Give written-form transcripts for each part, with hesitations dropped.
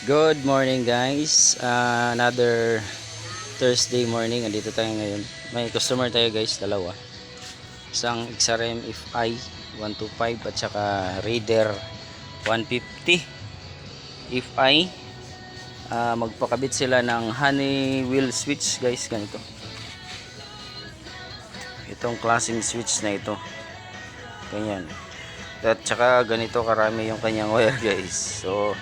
Good morning guys. Another Thursday morning. Andito tayo ngayon. May customer tayo guys, dalawa. Isang XRM FI 125 at saka Raider 150 FI. Magpakabit sila ng honey wheel switch guys, ganito. Itong klaseng switch na ito. Ganyan. At saka ganito karami yung kanyang wire guys. So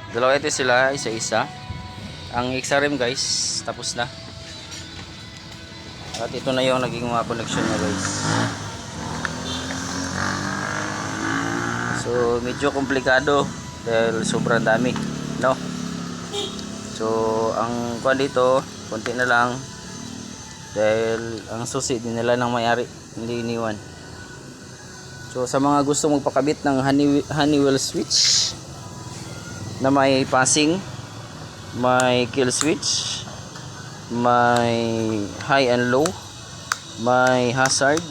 dalawa ito sila, isa-isa. Ang XRM guys, tapos na. At ito na yung naging mga connection niya guys. So medyo komplikado dahil sobrang dami, no? So ang kuan dito, konti na lang dahil ang susi din nila ng may-ari, hindi iniwan. So sa mga gusto magpakabit ng Honeywell switch na may passing, may kill switch, may high and low, may hazard,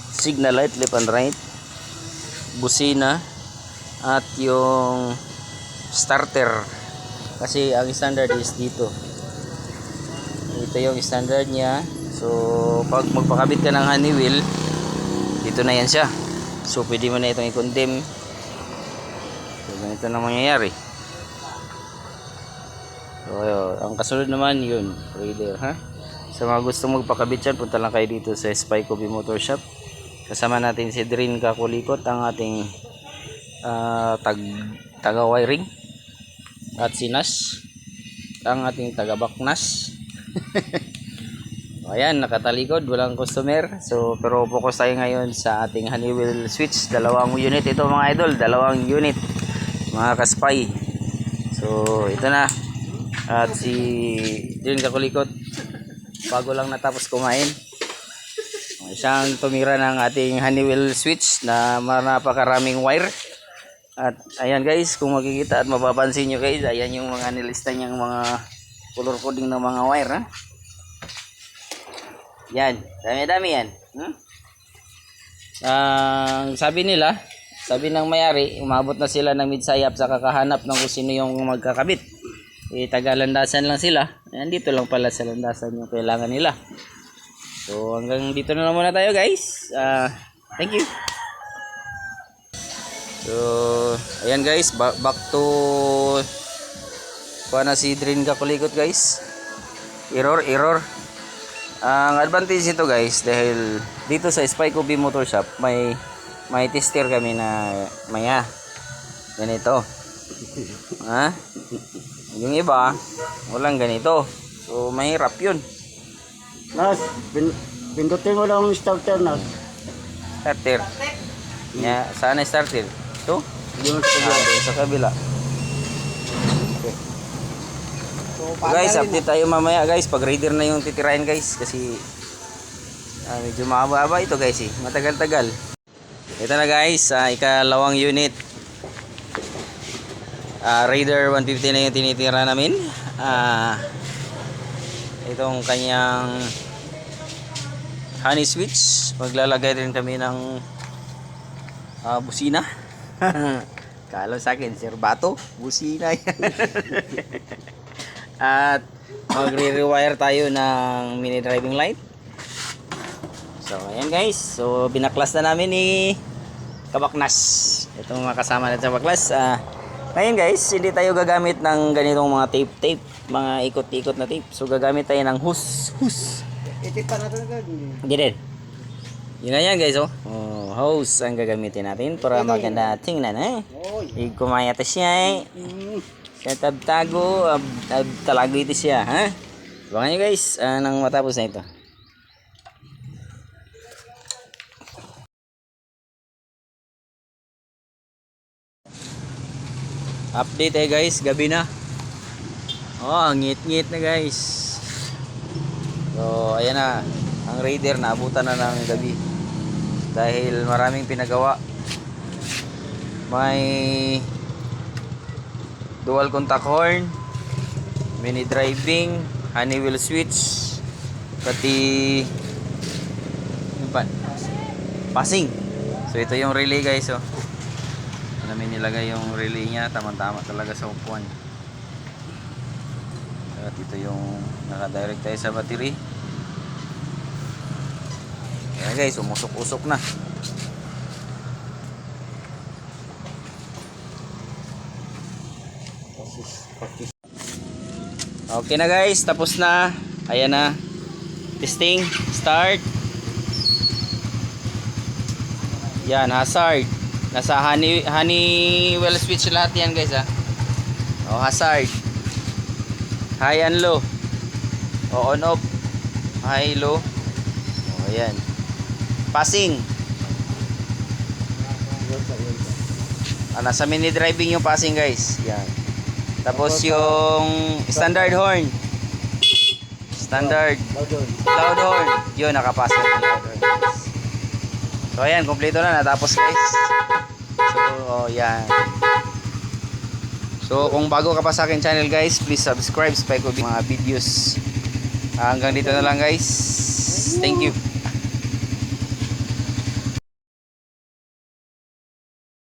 signal light left and right, busina, at yung starter, kasi ang standard is dito. Ito yung standard niya. So pag magpakabit ka ng Honeywell, dito na yan siya. So pwede mo na itong i-condemn. So ganito na mangyayari. So ang kasunod naman yun, Raider, ha? Sa mga gusto magpakabit yan, punta lang kayo dito sa Spy Coffee Motor Shop. Kasama natin si Drin Kakulikot, ang ating taga-wiring, at si Nash, ang ating taga-baknas. Ayan, nakatalikod, walang customer. So pero focus tayo ngayon sa ating Honeywell switch. Dalawang unit ito mga idol, dalawang unit mga kaspy. So ito na. At si Drin Kakulikot bago lang natapos kumain. Siyang tumira ng ating Honeywell switch na napakaraming wire. At ayan guys, kung makikita at mapapansin nyo guys, ayan yung mga nilista niyang mga color coding ng mga wire, ha? Yan, dami-dami yan. Sabi nila, sabi ng may-ari, umabot na sila ng midsayap sa kakahanap ng kung sino yung magkakabit. Taga-landasan lang sila. Ayan, dito lang pala sa landasan yung kailangan nila. So hanggang dito na lang muna tayo guys. Thank you. So ayan guys, back to kuha na si Drin Kakulikot guys. Error. Ang advantage nito guys, dahil dito sa Spy Coffee Motor Shop may tester kami na maya ganito. Ha? Yung iba walang ganito. So mahirap yun. Nas, pindutin mo lang yung starter na. Starter. Yeah, saan na starter? Ito? Yung sa Sa kabila. So guys, update tayo mamaya guys pag Raider na yung titirahin guys, kasi medyo mahaba-haba ito guys eh. Matagal-tagal. Ito na guys, ikalawang unit. Raider 150 na yung tinitira namin. Itong kanyang honey switch. Maglalagay rin kami ng busina. Kala sa akin, serbato, busina yan. At magre-rewire tayo ng mini driving light. So ayan guys, so binaklas na namin ni Kabaknas. Itong mga kasama natin sa baklas. Ngayon guys, hindi tayo gagamit ng ganitong mga tape, mga ikot-ikot na tape. So gagamit tayo ng hose. Itik pa natin agad. Hindi din. Yun na yan guys, oh. Hose ang gagamitin natin para maganda tingnan, eh. Kumaya ta siya, eh. Sa tabtago, talago ito siya, ha? Abangan nyo guys, nang matapos na ito. Update eh guys, gabi na. Ngit-ngit na guys. So ayan na, ang Raider naabutan na ng gabi dahil maraming pinagawa. May dual contact horn, mini driving, Honeywell switch, pati passing. So ito yung relay guys, oh. namin nilagay yung relay niya, tama-tama talaga sa upuan. At ito yung naka-direct tayo sa battery. Ayan guys, umusok-usok na. Okay na guys, tapos na. Ayan na. Testing, start. Yan, hazard. Nasa Honeywell switch lahat yan guys ha. O, hazard. High and low. O, on off. High, low. O, ayan. Passing. Nasa mini driving yung passing guys. Yan. Tapos yung standard horn. Standard. Loud horn. Yun, nakapasa yung loud horn. So ayan, kompleto na. Natapos guys. So, yan. So, kung bago ka pa sa akin channel guys, please subscribe sa mga videos. Hanggang dito na lang guys. Thank you.